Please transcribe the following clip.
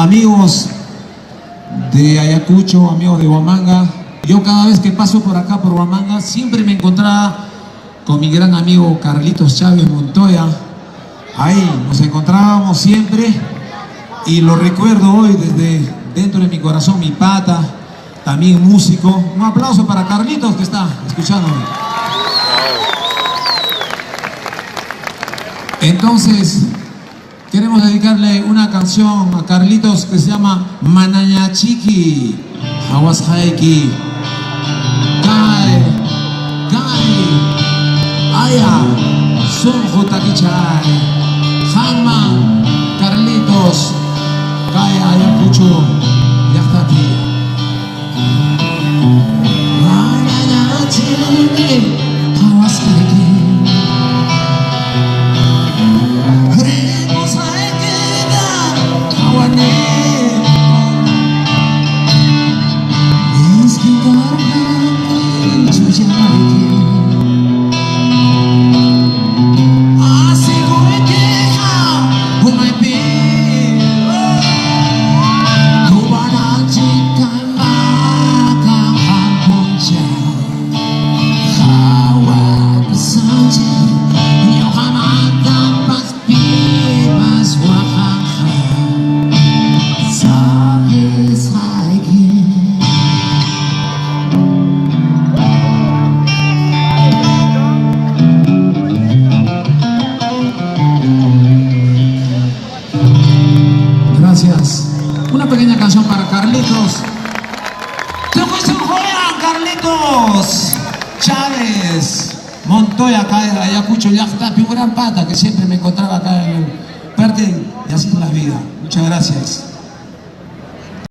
amigos de Ayacucho, amigos de Huamanga. Yo cada vez que paso por acá, por Huamanga, siempre me encontraba con mi gran amigo Carlitos Chávez Montoya. Ahí nos encontrábamos siempre y lo recuerdo hoy desde dentro de mi corazón, mi pata, también músico. Un aplauso para Carlitos que está escuchándome. Entonces, queremos dedicarle una canción a Carlitos que se llama Mananyachiki, Hawas Haiki, Kai, Aya, Sunjo Takichay, Hanman, Carlitos, Kai Ayacucho, Yachtati. Mananyachiki, Hawas Haiki. Gracias. Una pequeña canción para Carlitos. Carlitos Chávez Montoya, acá de Ayacucho, Yachtati, un gran pata que siempre me encontraba acá en el parque, y así es la vida. Muchas gracias.